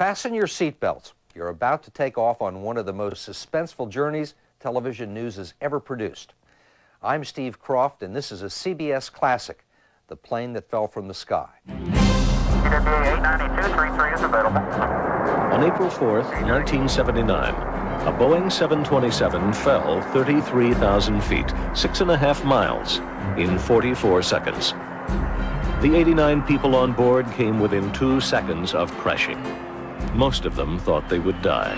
Fasten your seatbelts. You're about to take off on one of the most suspenseful journeys television news has ever produced. I'm Steve Croft, and this is a CBS classic, The Plane That Fell from the Sky. TWA 892-33 is available. On April 4th, 1979, a Boeing 727 fell 33,000 feet, 6.5 miles, in 44 seconds. The 89 people on board came within 2 seconds of crashing. Most of them thought they would die.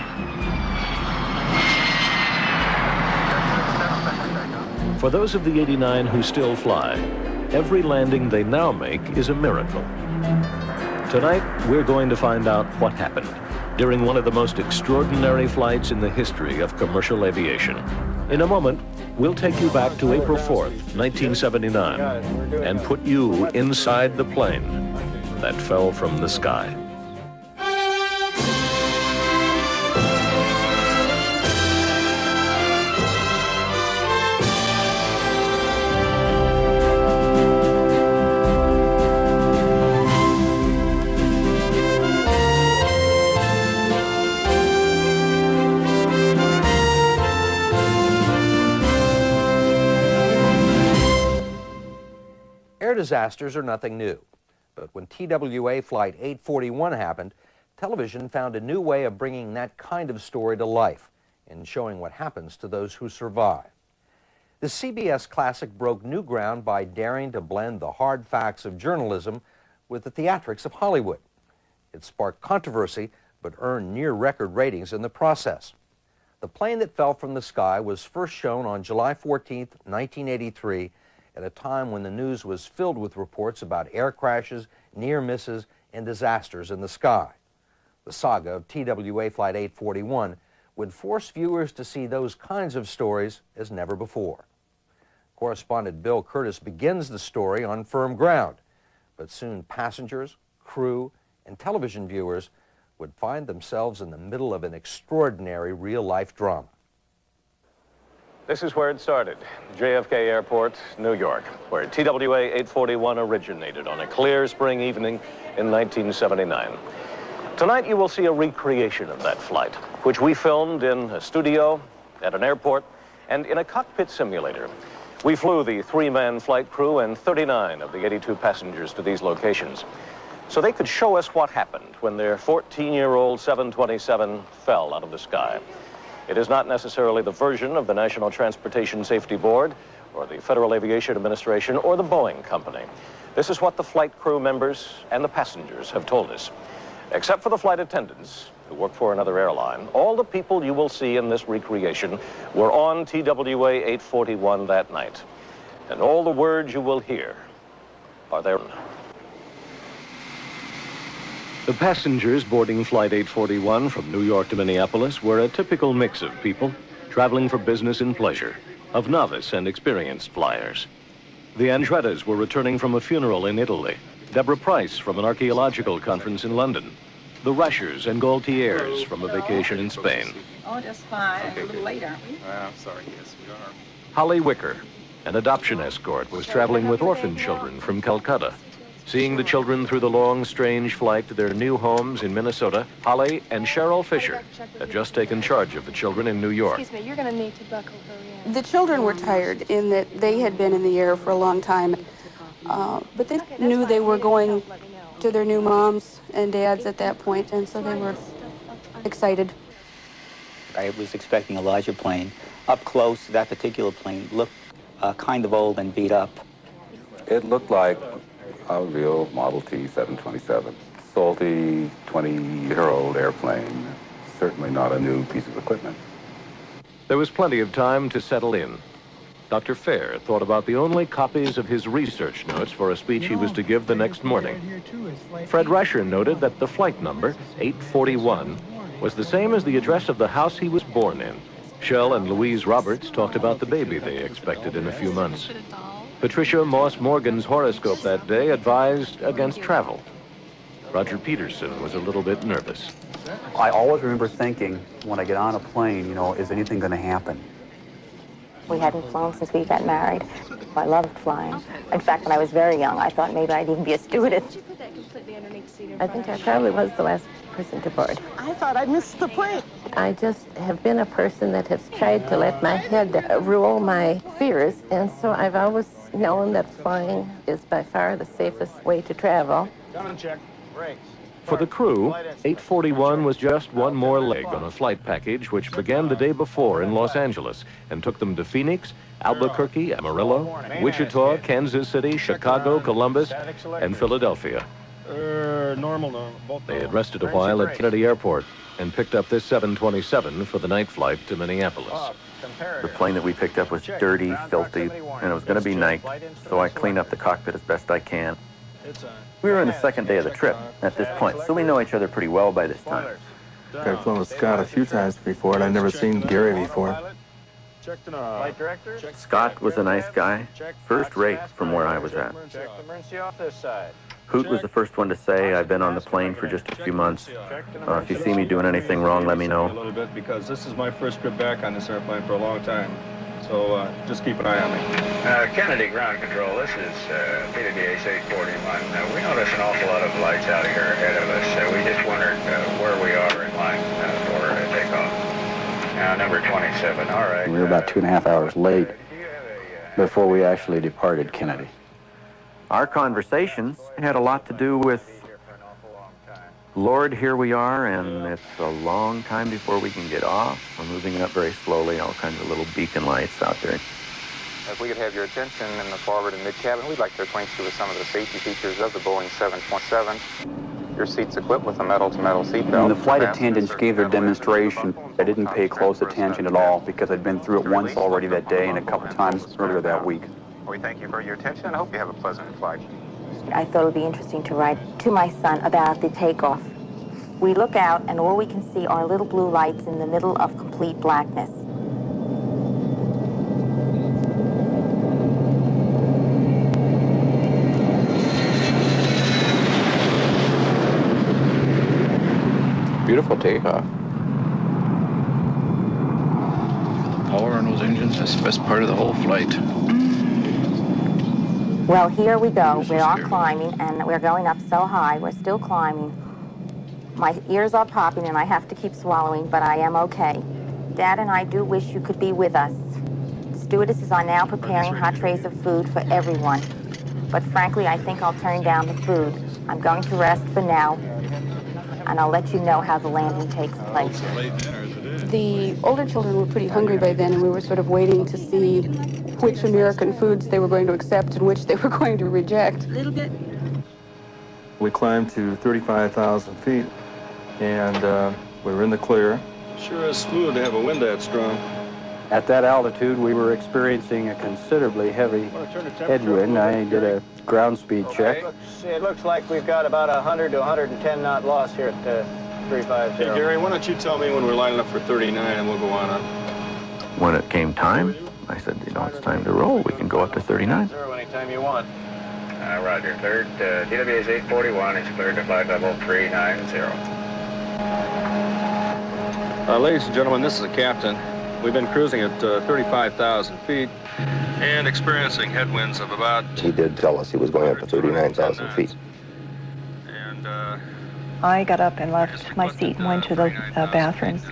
For those of the 89 who still fly, every landing they now make is a miracle. Tonight, we're going to find out what happened during one of the most extraordinary flights in the history of commercial aviation. In a moment, we'll take you back to April 4th, 1979, and put you inside the plane that fell from the sky. Air disasters are nothing new, but when TWA Flight 841 happened, television found a new way of bringing that kind of story to life and showing what happens to those who survive. The CBS classic broke new ground by daring to blend the hard facts of journalism with the theatrics of Hollywood. It sparked controversy, but earned near-record ratings in the process. The Plane That Fell from the Sky was first shown on July 14, 1983, at a time when the news was filled with reports about air crashes, near misses, and disasters in the sky. The saga of TWA Flight 841 would force viewers to see those kinds of stories as never before. Correspondent Bill Curtis begins the story on firm ground, but soon passengers, crew, and television viewers would find themselves in the middle of an extraordinary real-life drama. This is where it started, JFK Airport, New York, where TWA 841 originated on a clear spring evening in 1979. Tonight you will see a recreation of that flight, which we filmed in a studio, at an airport, and in a cockpit simulator. We flew the 3-man flight crew and 39 of the 82 passengers to these locations, so they could show us what happened when their 14-year-old 727 fell out of the sky. It is not necessarily the version of the National Transportation Safety Board or the Federal Aviation Administration or the Boeing Company. This is what the flight crew members and the passengers have told us. Except for the flight attendants who work for another airline, all the people you will see in this recreation were on TWA 841 that night. And all the words you will hear are their own. The passengers boarding Flight 841 from New York to Minneapolis were a typical mix of people traveling for business and pleasure, of novice and experienced flyers. The Andrettas were returning from a funeral in Italy, Deborah Price from an archaeological conference in London, the Rushers and Gaultiers from a vacation in Spain. Oh, just fine. A little late, aren't we? I'm sorry, yes, we are. Holly Wicker, an adoption escort, was traveling with orphan children from Calcutta. Seeing the children through the long, strange flight to their new homes in Minnesota, Holly and Cheryl Fisher had just taken charge of the children in New York. Excuse me, you're going to need to buckle her in. The children were tired in that they had been in the air for a long time, but they knew they were going to their new moms and dads at that point, and so they were excited. I was expecting a larger plane. Up close, that particular plane looked kind of old and beat up. It looked like a real Model T 727. Salty, 20-year-old airplane. Certainly not a new piece of equipment. There was plenty of time to settle in. Dr. Fair thought about the only copies of his research notes for a speech he was to give the next morning. Fred Rasher noted that the flight number, 841, was the same as the address of the house he was born in. Shell and Louise Roberts talked about the baby they expected in a few months. Patricia Moss Morgan's horoscope that day advised against travel. Roger Peterson was a little bit nervous. I always remember thinking, when I get on a plane, you know, is anything going to happen? We hadn't flown since we got married. I loved flying. In fact, when I was very young, I thought maybe I'd even be a stewardess. I think I probably was the last person to board. I thought I missed the plane. I just have been a person that has tried to let my head rule my fears, and so I've always known that flying is by far the safest way to travel. Come and check. Brakes. For the crew, 841 was just one more leg on a flight package which began the day before in Los Angeles and took them to Phoenix, Albuquerque, Amarillo, Wichita, Kansas City, Chicago, Columbus, and Philadelphia. They had rested a while at Kennedy Airport and picked up this 727 for the night flight to Minneapolis. The plane that we picked up was dirty, filthy, and it was going to be night, so I cleaned up the cockpit as best I can. We were on the second day of the trip at this point, so we know each other pretty well by this time. I've flown with Scott a few times before, and I'd never seen Gary before. Scott was a nice guy, first rate from where I was at. Hoot was the first one to say, I've been on the plane for just a few months. If you see me doing anything wrong, let me know. A little bit, because this is my first trip back on this airplane for a long time. So just keep an eye on me. Kennedy Ground Control, this is PWA 841. We notice an awful lot of lights out here ahead of us. We just wondered where we are in line for takeoff. Number 27, all right. We were about 2.5 hours late before we actually departed Kennedy. Our conversations had a lot to do with, Lord, here we are, and it's a long time before we can get off. We're moving up very slowly, all kinds of little beacon lights out there. If we could have your attention in the forward and mid-cabin, we'd like to acquaint you with some of the safety features of the Boeing 727. Your seat's equipped with a metal-to-metal seatbelt. When the flight attendants gave their demonstration, I didn't pay close attention at all because I'd been through it once already that day and a couple times earlier that week. We thank you for your attention and hope you have a pleasant flight. I thought it would be interesting to write to my son about the takeoff. We look out and all we can see are little blue lights in the middle of complete blackness. Beautiful takeoff. Power on those engines, that's the best part of the whole flight. Well, here we go. We are climbing, and we're going up so high. We're still climbing. My ears are popping, and I have to keep swallowing, but I am okay. Dad and I do wish you could be with us. Stewardesses are now preparing hot trays of food for everyone. But frankly, I think I'll turn down the food. I'm going to rest for now, and I'll let you know how the landing takes place. The older children were pretty hungry by then, and we were sort of waiting to see which American foods they were going to accept and which they were going to reject. A little bit. We climbed to 35,000 feet, and we were in the clear. Sure is smooth to have a wind that strong. At that altitude, we were experiencing a considerably heavy headwind. I did a ground speed check. It looks like we've got about 100 to 110 knot loss here at 350. Hey, Gary, why don't you tell me when we're lining up for 39 and we'll go on up. When it came time, I said, you know, it's time to roll. We can go up to 39. Zero anytime you want. Roger. Third, TWA 841 is cleared to flight level 390. Ladies and gentlemen, this is the captain. We've been cruising at 35,000 feet and experiencing headwinds of about... He did tell us he was going up to 39,000 feet. And I got up and left my seat and went to the bathrooms.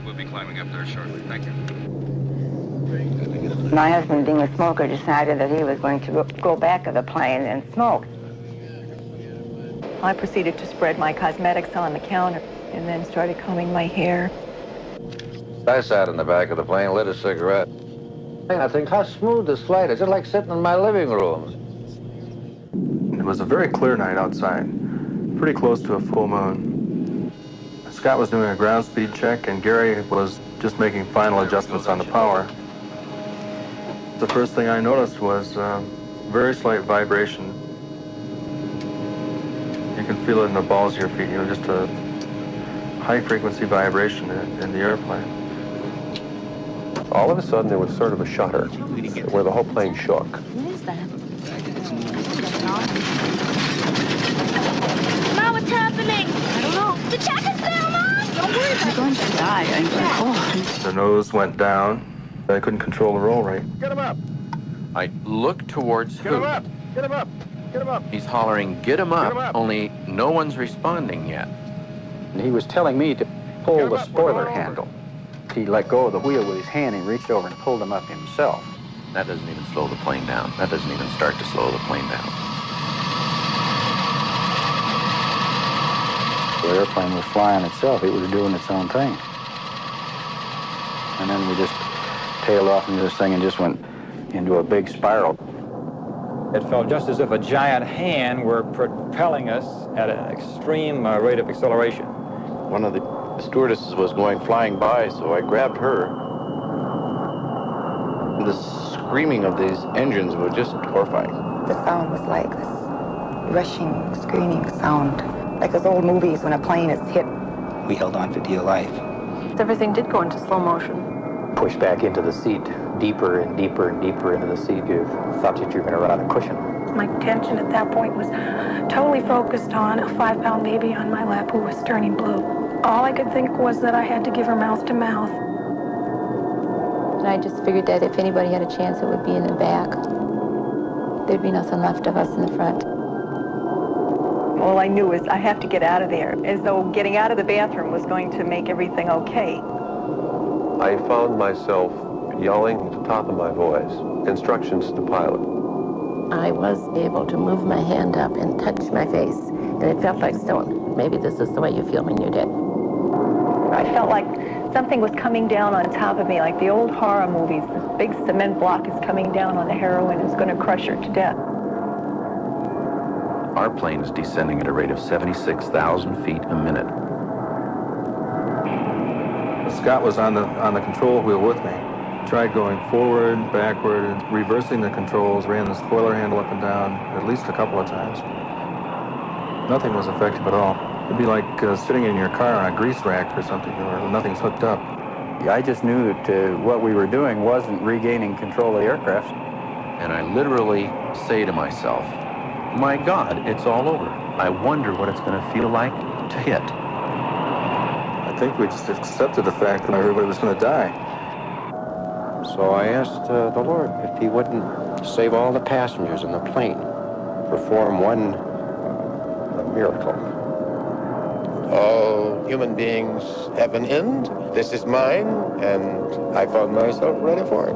We'll be climbing up there shortly. Thank you. My husband, being a smoker, decided that he was going to go back of the plane and smoke. I proceeded to spread my cosmetics on the counter and then started combing my hair. I sat in the back of the plane, lit a cigarette. I think, how smooth this flight is. It's like sitting in my living room. It was a very clear night outside, pretty close to a full moon. Scott was doing a ground speed check, and Gary was just making final adjustments on the power. The first thing I noticed was very slight vibration. You can feel it in the balls of your feet, you know, just a high-frequency vibration in the airplane. All of a sudden, there was sort of a shudder where the whole plane shook. What is that? Mom, what's happening? I don't know. The check is down, Mom! Don't worry, I'm going to die. I'm going to... The nose went down, I couldn't control the roll rate. Get him up! I look towards Get him up! Get him up! Get him up! He's hollering, get him up, only no one's responding yet. And he was telling me to pull the spoiler handle. He let go of the wheel with his hand and reached over and pulled him up himself. That doesn't even slow the plane down. That doesn't even start to slow the plane down. The airplane was flying itself. It was doing its own thing. And then we just tailed off into this thing and just went into a big spiral. It felt just as if a giant hand were propelling us at an extreme rate of acceleration. One of the stewardesses was going flying by, so I grabbed her. The screaming of these engines was just horrifying. The sound was like this rushing, screaming sound, like those old movies when a plane is hit. We held on for dear life. Everything did go into slow motion. Pushed back into the seat, deeper and deeper and deeper into the seat. You thought that you were going to run out of cushion. My attention at that point was totally focused on a 5-pound baby on my lap who was turning blue. All I could think was that I had to give her mouth to mouth. And I just figured that if anybody had a chance, it would be in the back. There'd be nothing left of us in the front. All I knew is I have to get out of there, as though getting out of the bathroom was going to make everything okay. I found myself yelling at the top of my voice, instructions to the pilot. I was able to move my hand up and touch my face, and it felt like stone. Maybe this is the way you feel when you're dead. I felt like something was coming down on top of me, like the old horror movies. This big cement block is coming down on the heroine and is going to crush her to death. Our plane is descending at a rate of 76,000 feet a minute. Scott was on the control wheel with me. Tried going forward, backward, reversing the controls, ran the spoiler handle up and down at least a couple of times. Nothing was effective at all. It'd be like sitting in your car on a grease rack or something, or nothing's hooked up. I just knew that what we were doing wasn't regaining control of the aircraft. And I literally say to myself, my God, it's all over. I wonder what it's going to feel like to hit. I think we just accepted the fact that everybody was going to die. So I asked the Lord if he wouldn't save all the passengers in the plane, perform one miracle. All human beings have an end. This is mine, and I found myself ready for it.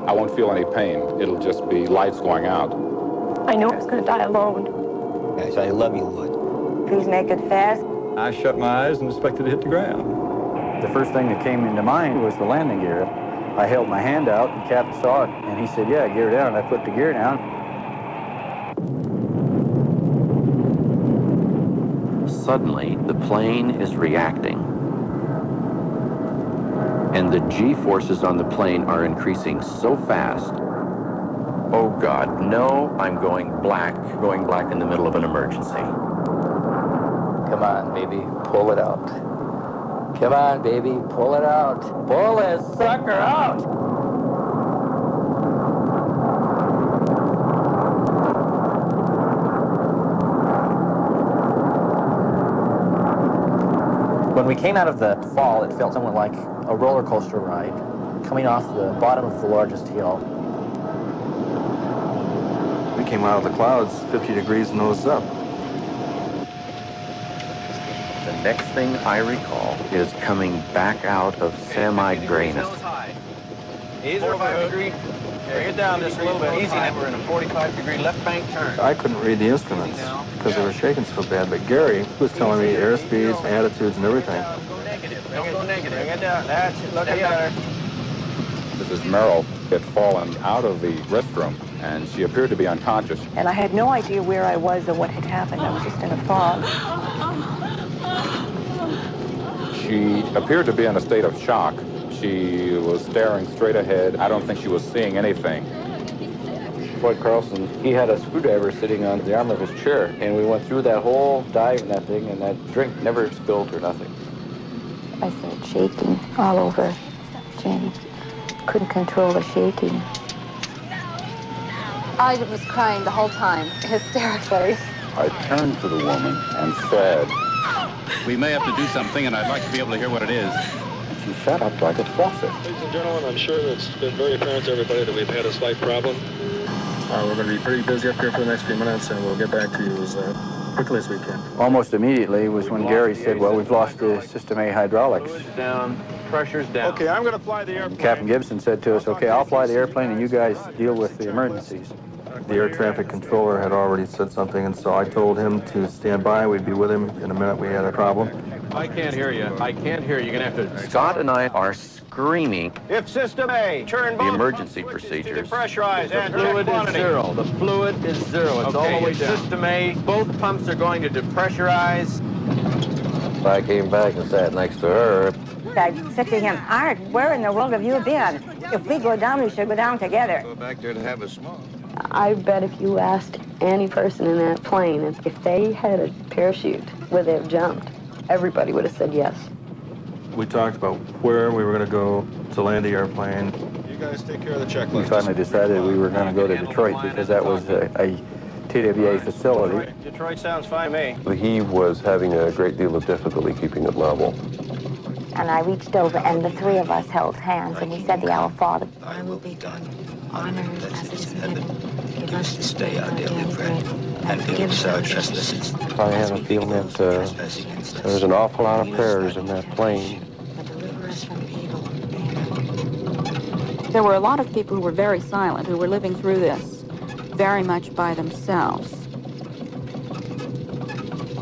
I won't feel any pain. It'll just be lights going out. I knew I was going to die alone. I said, I love you, Lord. Please make it fast. I shut my eyes and expected to hit the ground. The first thing that came into mind was the landing gear. I held my hand out, and the captain saw it, and he said, yeah, gear down. And I put the gear down. Suddenly, the plane is reacting. And the G-forces on the plane are increasing so fast. Oh God, no, I'm going black in the middle of an emergency. Come on, baby, pull it out. Come on, baby, pull it out. Pull this sucker out. When we came out of the fall, it felt somewhat like a roller coaster ride, coming off the bottom of the largest hill. We came out of the clouds 50 degrees nose up. The next thing I recall is coming back out of semi-grayness. Easy, 45 degree. Bring it down just a little bit. Easy. Now we're in a 45-degree left bank turn. I couldn't read the instruments because they were shaking so bad, but Gary was telling me airspeeds, attitudes, and everything. Go negative. Don't go negative. Bring it down. That's it. Looking better. Mrs. Merrill had fallen out of the restroom, and she appeared to be unconscious. And I had no idea where I was or what had happened. I was just in a fog. She appeared to be in a state of shock. She was staring straight ahead. I don't think she was seeing anything. Floyd Carlson, he had a screwdriver sitting on the arm of his chair, and we went through that whole dive in that thing, and that drink never spilled or nothing. I started shaking all over, Jenny. Couldn't control the shaking. I was crying the whole time, hysterically. I turned to the woman and said, We may have to do something, and I'd like to be able to hear what it is. she shut up like a faucet. Ladies and gentlemen, I'm sure it's been very apparent to everybody that we've had a slight problem. We're going to be pretty busy up here for the next few minutes, and we'll get back to you as quickly as we can. Almost immediately was when Gary said, well, we've lost the System A hydraulics. Down, pressure's down. Okay, I'm going to fly the airplane. Captain Gibson said to us, okay, I'll fly the airplane and you guys deal with the emergencies. The air traffic controller had already said something, and so I told him to stand by. We'd be with him in a minute. We had a problem. I can't hear you. I can't hear you. You're going to have to... Scott and I are screaming If System A, turn the both emergency procedures. Depressurize The and fluid check is quantity. zero. The fluid is zero. It's all the way down. System A, both pumps are going to depressurize. I came back and sat next to her. I said to him, Art, where in the world have you been? If we go down, we should go down together. Go back there to have a smoke. I bet if you asked any person in that plane if they had a parachute, would they have jumped? Everybody would have said yes. We talked about where we were going to go to land the airplane. You guys take care of the checklist. We finally decided we were going to go to Detroit because that was a TWA facility. Detroit sounds fine to me. He was having a great deal of difficulty keeping it level. And I reached over, and the three of us held hands, and we said the Our Father. Thy will be done on earth as it is in heaven. Give us this day our daily bread, and forgive us our trespasses. I had a feeling that there was an awful lot of prayers in that plane. But deliver us from evil. There were a lot of people who were very silent, who were living through this very much by themselves.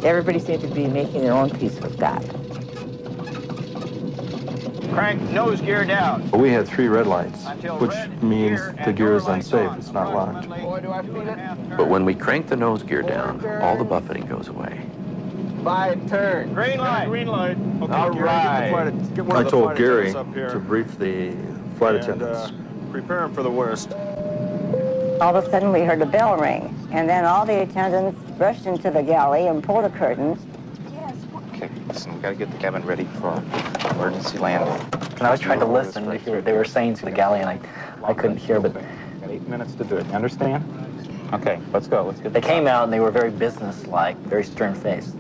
Everybody seemed to be making their own peace with God. Crank nose gear down. We had 3 red lights, which means the gear is unsafe. It's not locked. Boy, do I feel it. But when we crank the nose gear down, all the buffeting goes away. By turn. Green light. Green light. Okay, All Gary, right. get one I of the told flight Gary attendants up here to brief the flight attendants. and prepare him for the worst. All of a sudden, we heard a bell ring, and then all the attendants rushed into the galley and pulled the curtains. Okay, listen, we gotta get the cabin ready for emergency landing. And I was trying to listen to hear what they were saying to the galley, and I couldn't hear, but... 8 minutes to do it, you understand? Okay, let's go. Let's get They came out, and they were very business-like, very stern-faced.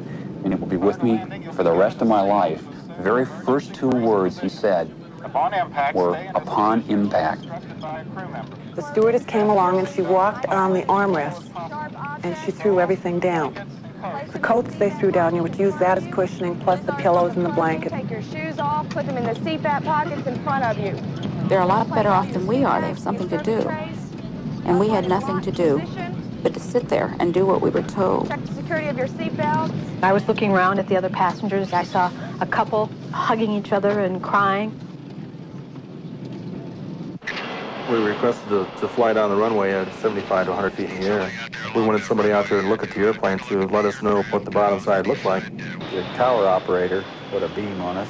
And it will be with me for the rest of my life. The very first 2 words he said were, upon impact. The stewardess came along, and she walked on the armrest, and she threw everything down. The coats they threw down, you would use that as cushioning, plus the pillows and the blanket. Take your shoes off, put them in the seat back pockets in front of you. They're a lot better off than we are. They have something to do. And we had nothing to do but to sit there and do what we were told. Check the security of your seat belts. I was looking around at the other passengers. I saw a couple hugging each other and crying. We requested to fly down the runway at 75 to 100 feet in the air. We wanted somebody out there to look at the airplane to let us know what the bottom side looked like. The tower operator put a beam on us,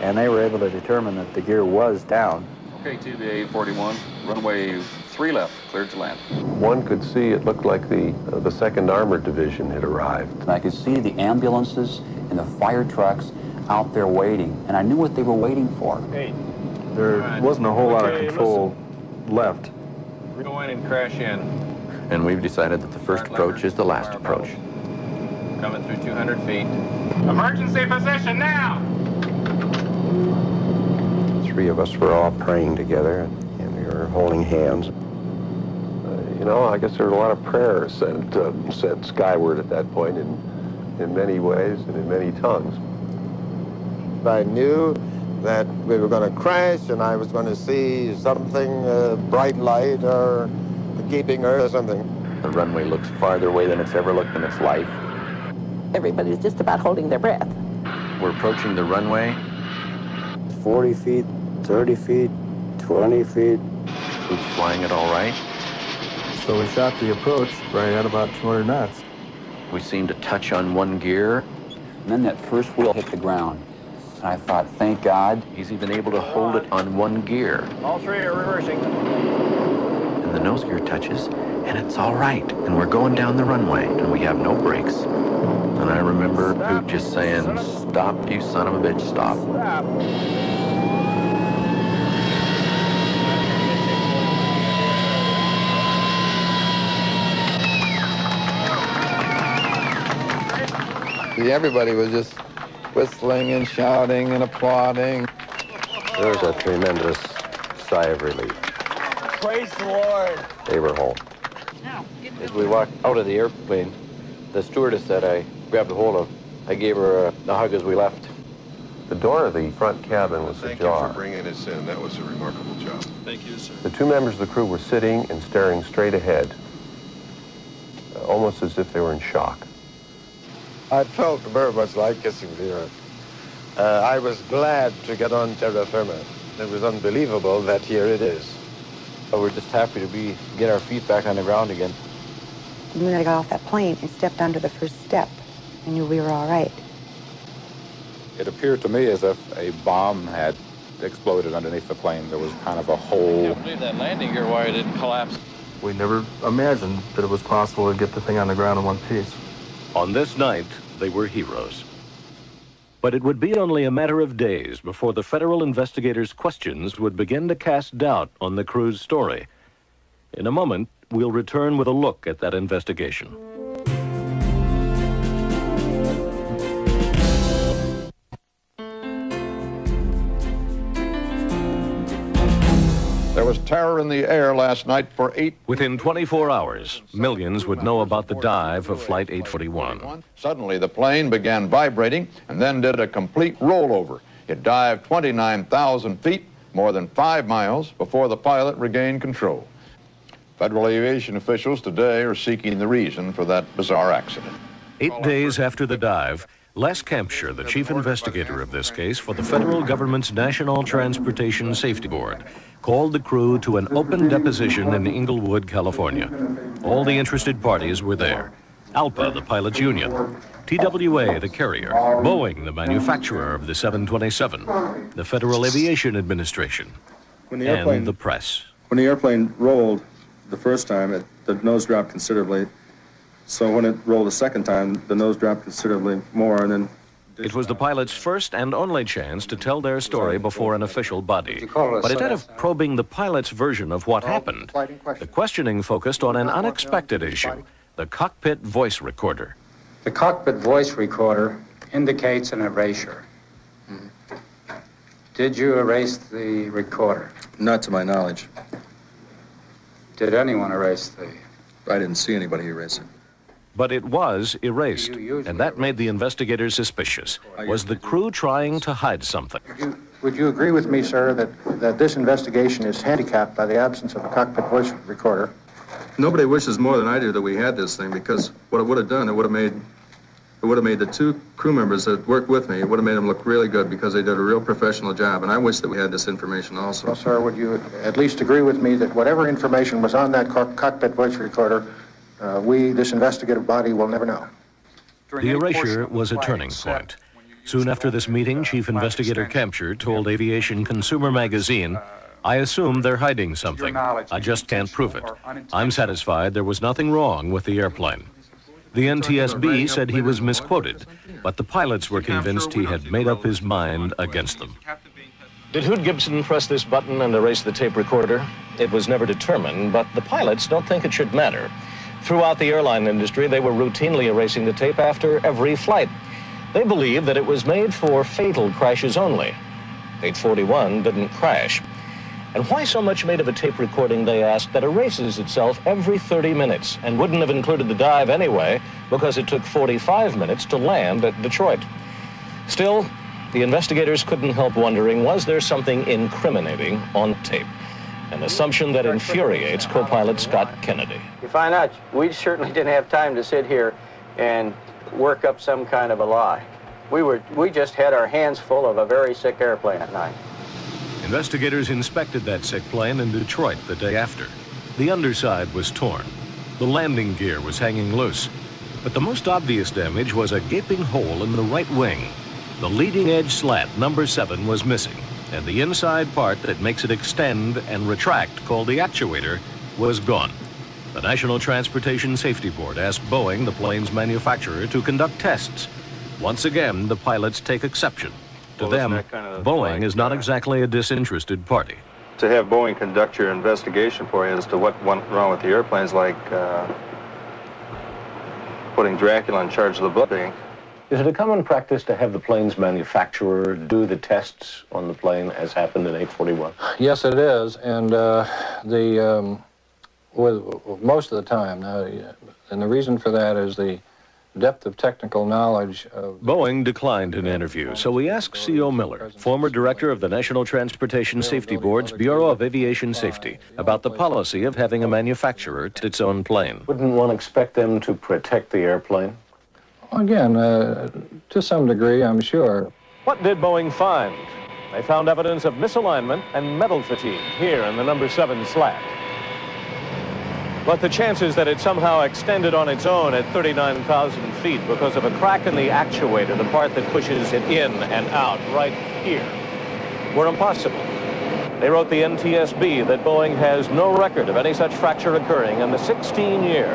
and they were able to determine that the gear was down. Okay, TBA 41, runway 3 left, cleared to land. One could see it looked like the 2nd Armored Division had arrived. And I could see the ambulances and the fire trucks out there waiting, and I knew what they were waiting for. Hey. There wasn't a whole lot of control left. Go in and crash in. And we've decided that the first approach is the last approach. Coming through 200 feet. Emergency position now! 3 of us were all praying together, and we were holding hands. You know, I guess there were a lot of prayers sent skyward at that point in many ways and in many tongues. I knew that we were going to crash and I was going to see something, bright light or keeping her or something. The runway looks farther away than it's ever looked in its life. Everybody's just about holding their breath. We're approaching the runway. 40 feet, 30 feet, 20 feet. Who's flying it all right? So we shot the approach right at about 200 knots. We seemed to touch on one gear. And then that first wheel hit the ground. And I thought, thank God. He's even able to hold it on one gear. All 3 are reversing. And the nose gear touches, and it's all right. And we're going down the runway, and we have no brakes. And I remember Poot just saying, stop, you son of a bitch, stop. Stop. Everybody was just whistling and shouting and applauding. There was a tremendous sigh of relief. Praise the Lord. They were home. As we walked out of the airplane, the stewardess that I grabbed a hold of, I gave her a hug as we left. The door of the front cabin was ajar. Thank you for bringing us in. That was a remarkable job. Thank you, sir. The two members of the crew were sitting and staring straight ahead, almost as if they were in shock. I felt very much like kissing the earth. I was glad to get on terra firma. It was unbelievable that here it is. We're just happy to get our feet back on the ground again. When I got off that plane and stepped under the first step, I knew we were all right. It appeared to me as if a bomb had exploded underneath the plane. There was kind of a hole. I can't believe that landing gear wire didn't collapse. We never imagined that it was possible to get the thing on the ground in one piece. On this night, they were heroes. But it would be only a matter of days before the federal investigators' questions would begin to cast doubt on the crew's story. In a moment, we'll return with a look at that investigation. There was terror in the air last night for 8. Within 24 hours, millions would know about the dive of Flight 841. Suddenly, the plane began vibrating and then did a complete rollover. It dived 29,000 feet, more than 5 miles, before the pilot regained control. Federal aviation officials today are seeking the reason for that bizarre accident. 8 days after the dive, Les Campshire, the chief investigator of this case for the federal government's National Transportation Safety Board, called the crew to an open deposition in Inglewood, California. All the interested parties were there. ALPA, the pilots' union, TWA, the carrier, Boeing, the manufacturer of the 727, the Federal Aviation Administration, and the press. When the airplane rolled the first time, the nose dropped considerably. So when it rolled a second time, the nose dropped considerably more, and then... It was the pilots' first and only chance to tell their story before an official body. But instead of probing the pilot's version of what happened, the questioning focused on an unexpected issue, the cockpit voice recorder. The cockpit voice recorder indicates an erasure. Did you erase the recorder? Not to my knowledge. Did anyone erase the... I didn't see anybody erase it. But it was erased, and that made the investigators suspicious. Was the crew trying to hide something? Would you agree with me, sir, that this investigation is handicapped by the absence of a cockpit voice recorder? Nobody wishes more than I do that we had this thing, because what it would have done, it would have made the two crew members that worked with me, it would have made them look really good because they did a real professional job, and I wish that we had this information also. Well, sir, would you at least agree with me that whatever information was on that cockpit voice recorder, this investigative body, will never know? The erasure was a turning point. Soon after this meeting, Chief Investigator Campshire told Aviation Consumer Magazine, "I assume they're hiding something. I just can't prove it. I'm satisfied there was nothing wrong with the airplane." The NTSB said he was misquoted, but the pilots were convinced he had made up his mind against them. Did Hood Gibson press this button and erase the tape recorder? It was never determined, but the pilots don't think it should matter. Throughout the airline industry, they were routinely erasing the tape after every flight. They believed that it was made for fatal crashes only. 841 didn't crash. And why so much made of a tape recording, they asked, that erases itself every 30 minutes and wouldn't have included the dive anyway because it took 45 minutes to land at Detroit? Still, the investigators couldn't help wondering, was there something incriminating on tape? An assumption that infuriates co-pilot Scott Kennedy. You find out, we certainly didn't have time to sit here and work up some kind of a lie. We just had our hands full of a very sick airplane at night. Investigators inspected that sick plane in Detroit the day after. The underside was torn. The landing gear was hanging loose. But the most obvious damage was a gaping hole in the right wing. The leading edge slat, number 7, was missing, and the inside part that makes it extend and retract, called the actuator, was gone. The National Transportation Safety Board asked Boeing, the plane's manufacturer, to conduct tests. Once again, the pilots take exception. To them, Boeing is not exactly a disinterested party. To have Boeing conduct your investigation for you as to what went wrong with the airplanes, like putting Dracula in charge of the blood bank. Is it a common practice to have the plane's manufacturer do the tests on the plane as happened in 841? Yes, it is, and with most of the time. And the reason for that is the depth of technical knowledge of... Boeing declined an interview, so we asked C.O. Miller, former director of the National Transportation Safety Board's Bureau of Aviation Safety, about the policy of having a manufacturer to its own plane. Wouldn't one expect them to protect the airplane? Again, to some degree, I'm sure. What did Boeing find? They found evidence of misalignment and metal fatigue here in the number 7 slat. But the chances that it somehow extended on its own at 39,000 feet because of a crack in the actuator, the part that pushes it in and out right here, were impossible. They wrote the NTSB that Boeing has no record of any such fracture occurring in the 16-year,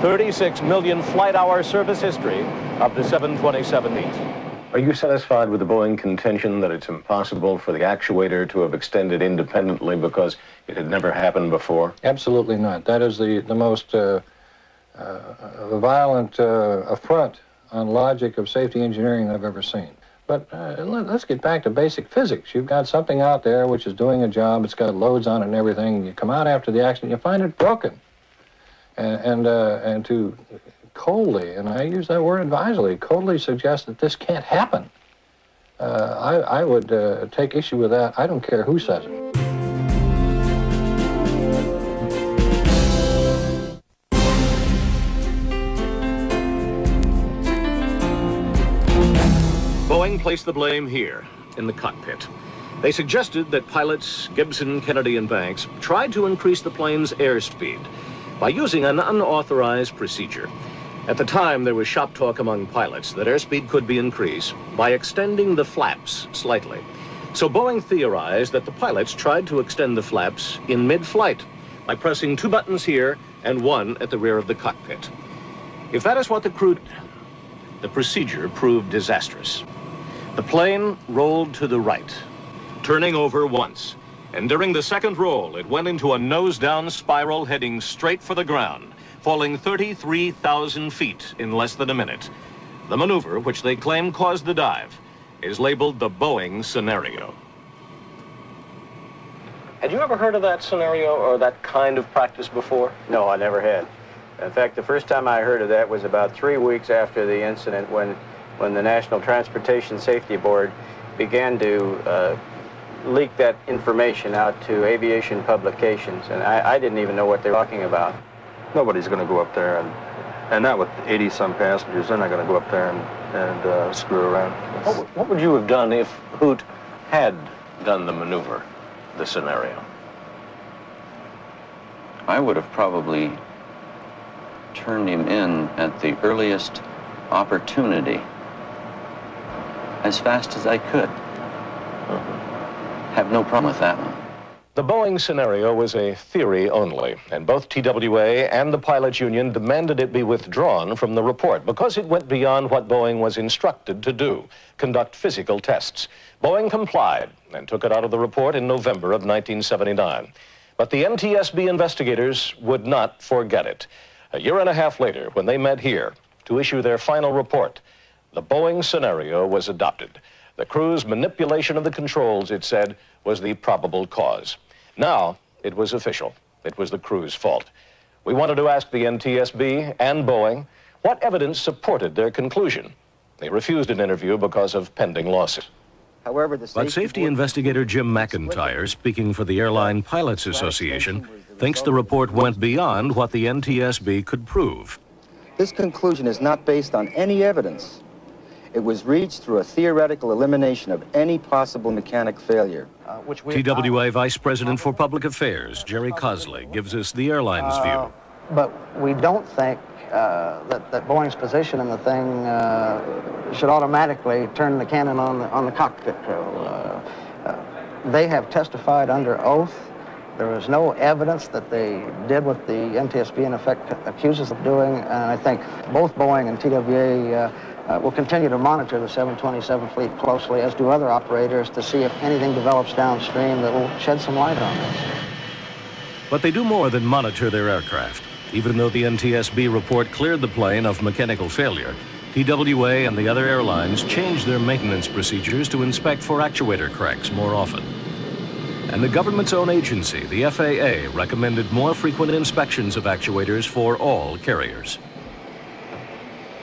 36 million flight-hour service history of the 727-8. Are you satisfied with the Boeing contention that it's impossible for the actuator to have extended independently because it had never happened before? Absolutely not. That is the most violent affront on logic of safety engineering I've ever seen. But let's get back to basic physics. You've got something out there which is doing a job, it's got loads on it and everything. You come out after the accident, you find it broken. And to coldly, and I use that word advisedly, coldly suggest that this can't happen. I would take issue with that. I don't care who says it. Boeing placed the blame here, in the cockpit. They suggested that pilots Gibson, Kennedy, and Banks tried to increase the plane's airspeed by using an unauthorized procedure. At the time, there was shop talk among pilots that airspeed could be increased by extending the flaps slightly. So Boeing theorized that the pilots tried to extend the flaps in mid-flight by pressing 2 buttons here and 1 at the rear of the cockpit. If that is what the procedure proved disastrous. The plane rolled to the right, turning over once. And during the second roll, it went into a nose-down spiral heading straight for the ground, falling 33,000 feet in less than a minute. The maneuver, which they claim caused the dive, is labeled the Boeing scenario. Had you ever heard of that scenario or that kind of practice before? No, I never had. In fact, the first time I heard of that was about 3 weeks after the incident when the National Transportation Safety Board began to leak that information out to aviation publications, and I didn't even know what they were talking about. Nobody's going to go up there, and not with 80-some passengers. They're not going to go up there and screw around. What would you have done if Hoot had done the maneuver, the scenario? I would have probably turned him in at the earliest opportunity as fast as I could. Have no problem with that one. The Boeing scenario was a theory only, and both TWA and the pilots' union demanded it be withdrawn from the report because it went beyond what Boeing was instructed to do, conduct physical tests. Boeing complied and took it out of the report in November of 1979. But the NTSB investigators would not forget it. A year and a half later, when they met here to issue their final report, the Boeing scenario was adopted. The crew's manipulation of the controls, it said, was the probable cause. Now, it was official. It was the crew's fault. We wanted to ask the NTSB and Boeing what evidence supported their conclusion. They refused an interview because of pending lawsuits. However, But safety investigator Jim McIntyre, speaking for the Airline Pilots Association, thinks the report went beyond what the NTSB could prove. This conclusion is not based on any evidence. It was reached through a theoretical elimination of any possible mechanic failure. TWA Vice President for Public Affairs, Jerry Cosley, gives us the airline's view. But we don't think that Boeing's position in the thing should automatically turn the cannon on the cockpit crew. They have testified under oath. There is no evidence that they did what the NTSB in effect accuses them of doing, and I think both Boeing and TWA will continue to monitor the 727 fleet closely, as do other operators, to see if anything develops downstream that will shed some light on this. But they do more than monitor their aircraft. Even though the NTSB report cleared the plane of mechanical failure, TWA and the other airlines changed their maintenance procedures to inspect for actuator cracks more often. And the government's own agency, the FAA, recommended more frequent inspections of actuators for all carriers.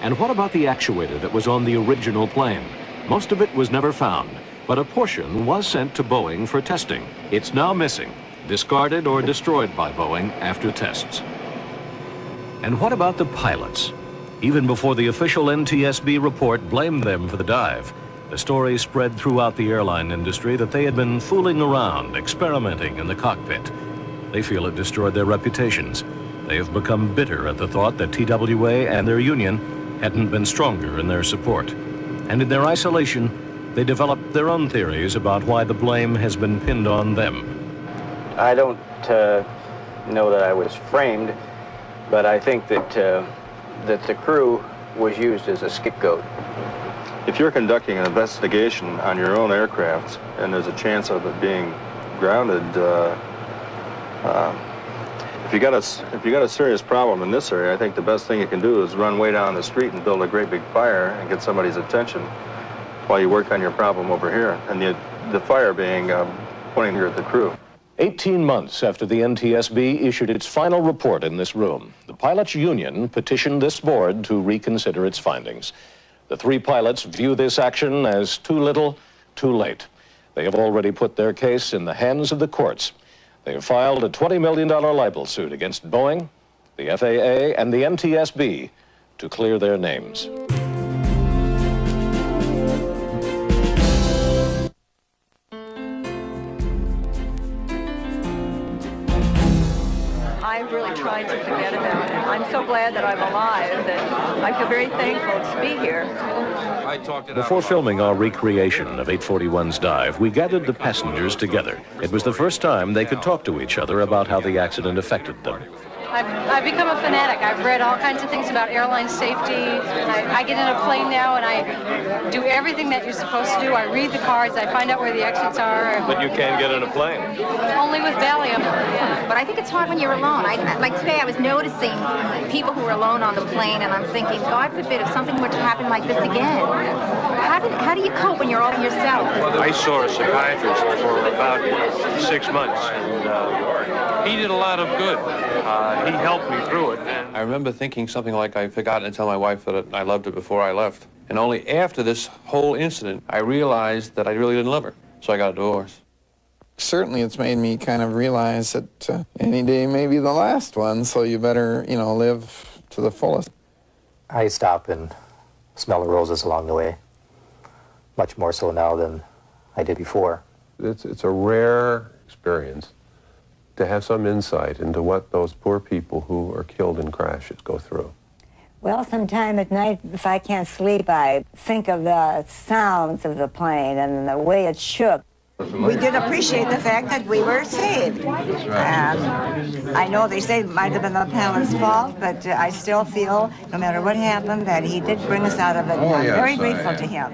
And what about the actuator that was on the original plane? Most of it was never found, but a portion was sent to Boeing for testing. It's now missing, discarded or destroyed by Boeing after tests. And what about the pilots? Even before the official NTSB report blamed them for the dive, the story spread throughout the airline industry that they had been fooling around, experimenting in the cockpit. They feel it destroyed their reputations. They have become bitter at the thought that TWA and their union hadn't been stronger in their support. And in their isolation, they developed their own theories about why the blame has been pinned on them. I don't know that I was framed, but I think that the crew was used as a scapegoat. If you're conducting an investigation on your own aircraft and there's a chance of it being grounded, if you got a serious problem in this area, I think the best thing you can do is run way down the street and build a great big fire and get somebody's attention while you work on your problem over here, and the fire being pointing here at the crew. 18 months after the NTSB issued its final report in this room, the pilots' union petitioned this board to reconsider its findings. The three pilots view this action as too little, too late. They have already put their case in the hands of the courts. They have filed a $20 million libel suit against Boeing, the FAA, and the NTSB to clear their names. I've really tried to forget about it. I'm so glad that I'm alive, and I feel very thankful to be here. Before filming our recreation of 841's dive, we gathered the passengers together. It was the first time they could talk to each other about how the accident affected them. I've become a fanatic. I've read all kinds of things about airline safety. I get in a plane now and I do everything that you're supposed to do. I read the cards, I find out where the exits are. But you can't get in a plane. Only with Valium. But I think it's hard when you're alone. Like today I was noticing people who were alone on the plane, and I'm thinking, God forbid if something were to happen like this again. How do you cope when you're all yourself? I saw a psychiatrist for about 6 months, and he did a lot of good. He helped me through it. And I remember thinking something like I'd forgotten to tell my wife that I loved her before I left. And only after this whole incident, I realized that I really didn't love her. So I got a divorce. Certainly it's made me kind of realize that any day may be the last one, so you better, live to the fullest. I stop and smell the roses along the way, much more so now than I did before. It's a rare experience to have some insight into what those poor people who are killed in crashes go through. Well, sometime at night, if I can't sleep, I think of the sounds of the plane and the way it shook. We did appreciate the fact that we were saved. I know they say it might have been the pilot's fault, but I still feel, no matter what happened, that he did bring us out of it. I'm very grateful to him.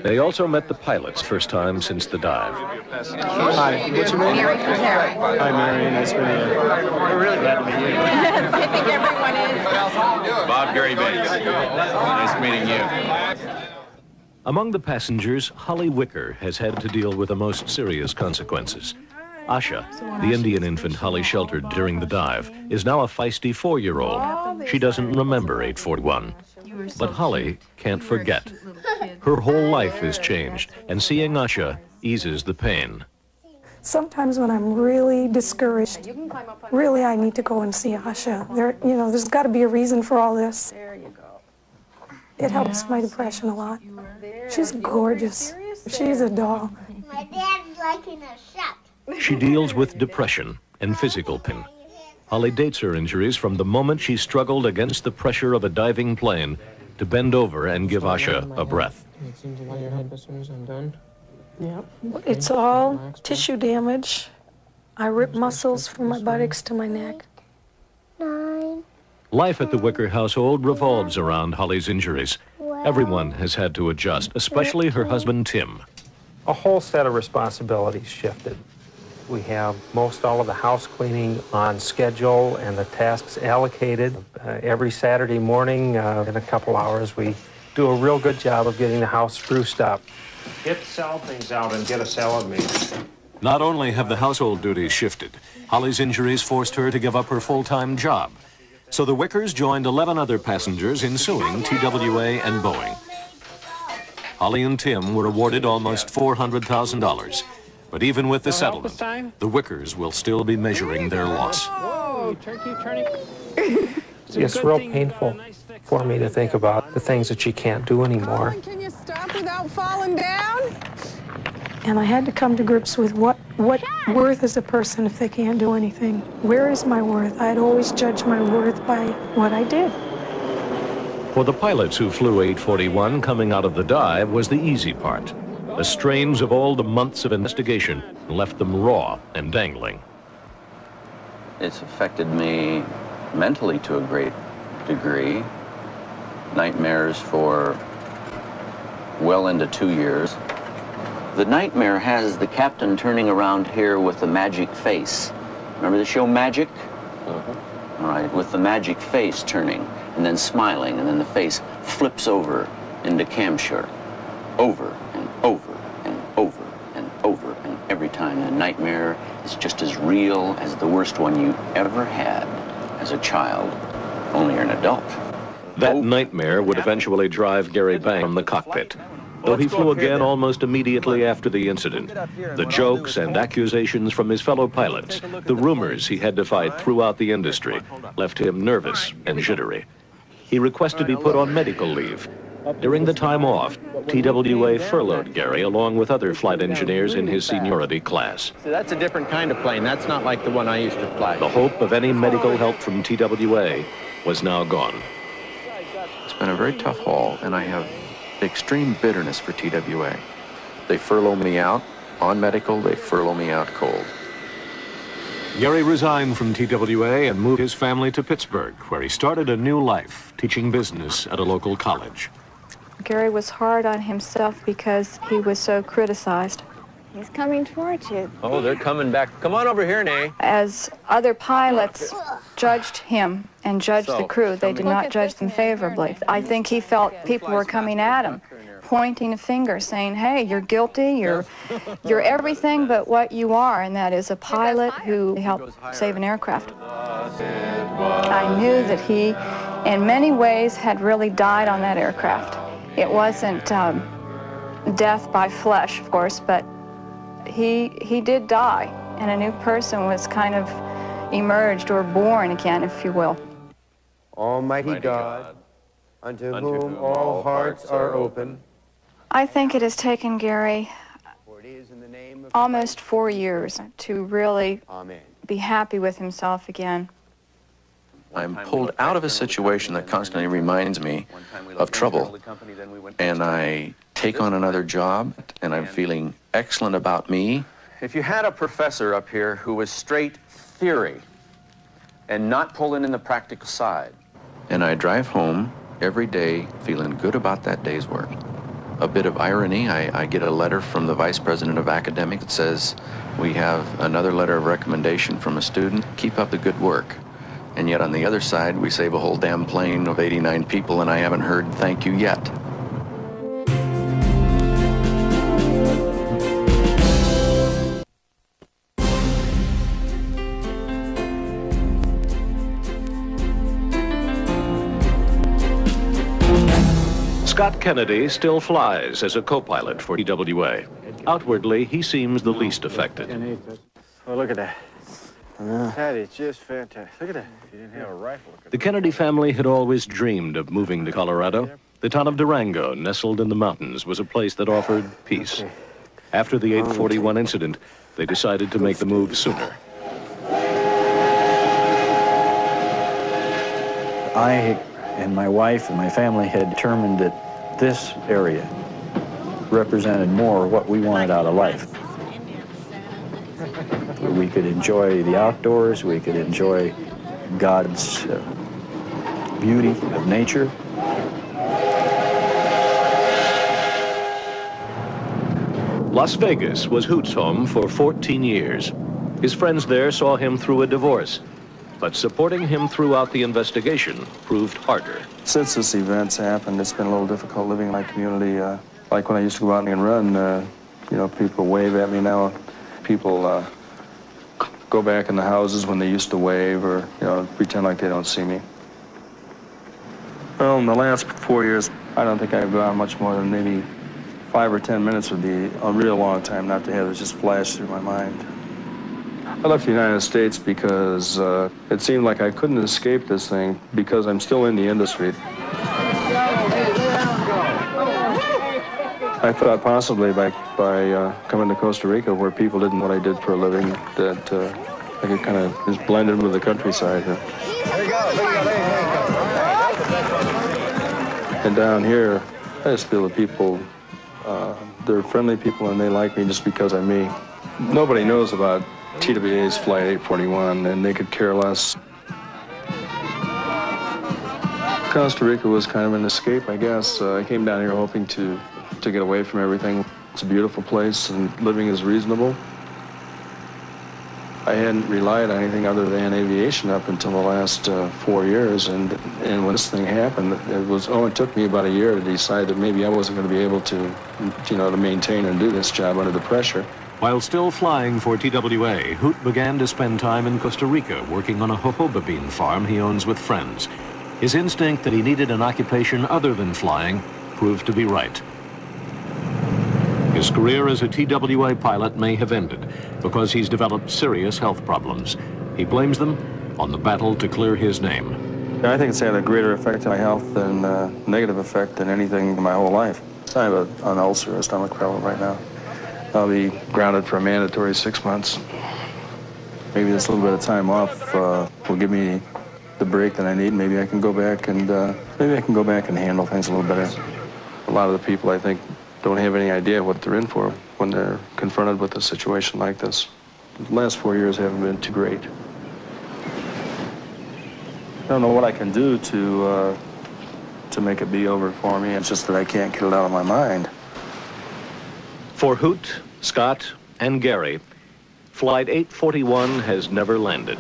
They also met the pilots first time since the dive. Hi, what's your name? Mary from Terry. Hi, Mary. Nice to meet you. We're really glad to meet you. I think everyone is. Bob Gary Bates. Nice meeting you. Among the passengers, Holly Wicker has had to deal with the most serious consequences. Asha, the Indian infant Holly sheltered during the dive, is now a feisty 4-year-old. She doesn't remember 841. But Holly can't forget. Her whole life is changed, and seeing Asha eases the pain. Sometimes when I'm really discouraged, really I need to go and see Asha. There's got to be a reason for all this. It helps my depression a lot. She's gorgeous. She's a doll. My dad's liking a shot. She deals with depression and physical pain. Holly dates her injuries from the moment she struggled against the pressure of a diving plane to bend over and give Asha a breath. It seems to lie your head as soon as I'm done. Yep. It's all tissue damage. I rip muscles from my buttocks to my neck. 9. Life at the Wicker household revolves around Holly's injuries. Everyone has had to adjust, especially her husband, Tim. A whole set of responsibilities shifted. We have most all of the house cleaning on schedule and the tasks allocated. Every Saturday morning, in a couple hours, we do a real good job of getting the house spruced up. Sell things out and get a salad made. Not only have the household duties shifted, Holly's injuries forced her to give up her full-time job. So the Wickers joined 11 other passengers in suing TWA and Boeing. Holly and Tim were awarded almost $400,000. But even with the settlement, the Wickers will still be measuring their loss. Whoa, turkey turning. It's real painful for me to think about the things that she can't do anymore. Can you stop without falling down? And I had to come to grips with what worth is a person if they can't do anything. Where is my worth? I had always judged my worth by what I did. For the pilots who flew 841, coming out of the dive was the easy part. The strains of all the months of investigation left them raw and dangling. It's affected me mentally to a great degree. Nightmares for well into 2 years. The nightmare has the captain turning around here with the magic face. Remember the show Magic? All right, with the magic face turning and then smiling, and then the face flips over into camshire. Over and over and over and over, and every time the nightmare is just as real as the worst one you ever had as a child, only you're an adult. That nightmare would eventually drive Gary Bank from the cockpit, though he flew again almost immediately after the incident. The jokes and accusations from his fellow pilots, the rumors he had to fight throughout the industry, left him nervous and jittery. He requested to be put on medical leave. During the time off, TWA furloughed Gary along with other flight engineers in his seniority class. So that's a different kind of plane. That's not like the one I used to fly. The hope of any medical help from TWA was now gone. It's been a very tough haul, and I have extreme bitterness for TWA. They furlough me out on medical, they furlough me out cold. Gary resigned from TWA and moved his family to Pittsburgh, where he started a new life, teaching business at a local college. Gary was hard on himself because he was so criticized. He's coming towards you. Oh, they're coming back. Come on over here, Nay. As other pilots judged him and judged the crew, they did not judge them favorably. I think he felt people were coming at him, pointing a finger, saying, hey, you're guilty, you're everything but what you are, and that is a pilot who helped save an aircraft. I knew that he, in many ways, had really died on that aircraft. It wasn't death by flesh, of course, but he did die, and a new person was kind of emerged or born again, if you will. Almighty God, unto whom all hearts are open. I think it has taken Gary almost 4 years to really be happy with himself again. I'm pulled out of a situation that constantly reminds me of trouble, and I take on another job, and I'm feeling excellent about me. If you had a professor up here who was straight theory and not pulling in the practical side. And I drive home every day feeling good about that day's work. A bit of irony, I get a letter from the vice president of academics that says, we have another letter of recommendation from a student, keep up the good work. And yet on the other side, we save a whole damn plane of 89 people, and I haven't heard thank you yet. Scott Kennedy still flies as a co-pilot for TWA. Outwardly, he seems the least affected. Oh, look at that. That is just fantastic. Look at that. If you didn't have a rifle. The Kennedy family had always dreamed of moving to Colorado. The town of Durango, nestled in the mountains, was a place that offered peace. After the 841 incident, they decided to make the move sooner. I and my wife and my family had determined that this area represented more what we wanted out of life. We could enjoy the outdoors, we could enjoy God's beauty of nature. Las Vegas was Hoot's home for 14 years. His friends there saw him through a divorce. But supporting him throughout the investigation proved harder. Since this event's happened, it's been a little difficult living in my community. Like when I used to go out and run, you know, people wave at me now. People go back in the houses when they used to wave or, you know, pretend like they don't see me. Well, in the last 4 years, I don't think I've gone much more than maybe 5 or 10 minutes would be a real long time not to have it just flash through my mind. I left the United States because it seemed like I couldn't escape this thing because I'm still in the industry. I thought possibly by coming to Costa Rica where people didn't know what I did for a living, that I could kind of just blend in with the countryside here. And down here, I just feel the people, they're friendly people and they like me just because I'm me. Nobody knows about TWA's Flight 841 and they could care less. Costa Rica was kind of an escape, I guess. I came down here hoping to get away from everything. It's a beautiful place and living is reasonable. I hadn't relied on anything other than aviation up until the last 4 years, and when this thing happened, it took me about a year to decide that maybe I wasn't going to be able to, you know, to maintain and do this job under the pressure. While still flying for TWA, Hoot began to spend time in Costa Rica working on a jojoba bean farm he owns with friends. His instinct that he needed an occupation other than flying proved to be right. His career as a TWA pilot may have ended because he's developed serious health problems. He blames them on the battle to clear his name. I think it's had a greater effect on my health than negative effect than anything in my whole life. I have an ulcer, a stomach problem right now. I'll be grounded for a mandatory 6 months. Maybe this little bit of time off will give me the break that I need. Maybe I can go back and handle things a little better. A lot of the people, I think, don't have any idea what they're in for when they're confronted with a situation like this. The last 4 years haven't been too great. I don't know what I can do to make it be over for me. It's just that I can't get it out of my mind. For Hoot, Scott, and Gary, Flight 841 has never landed.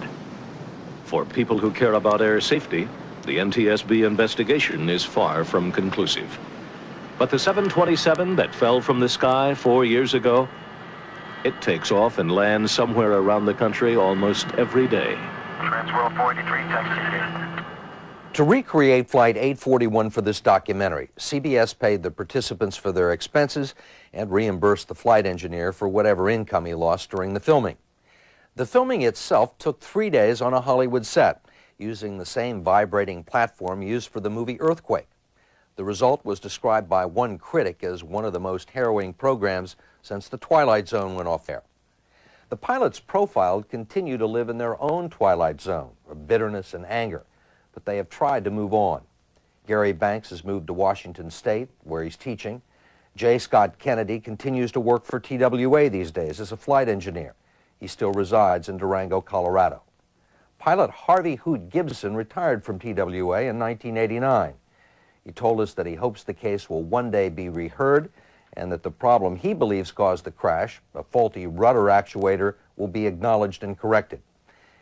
For people who care about air safety, the NTSB investigation is far from conclusive. But the 727 that fell from the sky 4 years ago, it takes off and lands somewhere around the country almost every day. Transworld 483, taxi. To recreate Flight 841 for this documentary, CBS paid the participants for their expenses and reimbursed the flight engineer for whatever income he lost during the filming. The filming itself took 3 days on a Hollywood set, using the same vibrating platform used for the movie Earthquake. The result was described by one critic as one of the most harrowing programs since The Twilight Zone went off air. The pilots profiled continue to live in their own Twilight Zone of bitterness and anger, but they have tried to move on. Gary Banks has moved to Washington State, where he's teaching. J. Scott Kennedy continues to work for TWA these days as a flight engineer. He still resides in Durango, Colorado. Pilot Harvey Hoot Gibson retired from TWA in 1989. He told us that he hopes the case will one day be reheard and that the problem he believes caused the crash, a faulty rudder actuator, will be acknowledged and corrected.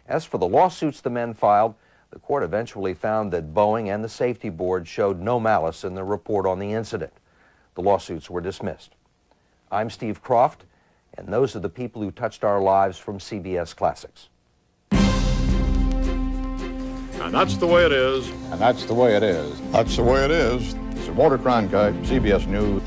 As for the lawsuits the men filed, the court eventually found that Boeing and the safety board showed no malice in their report on the incident. The lawsuits were dismissed. I'm Steve Croft, and those are the people who touched our lives from CBS Classics. And that's the way it is. And that's the way it is. That's the way it is. It's a Walter Cronkite, CBS News.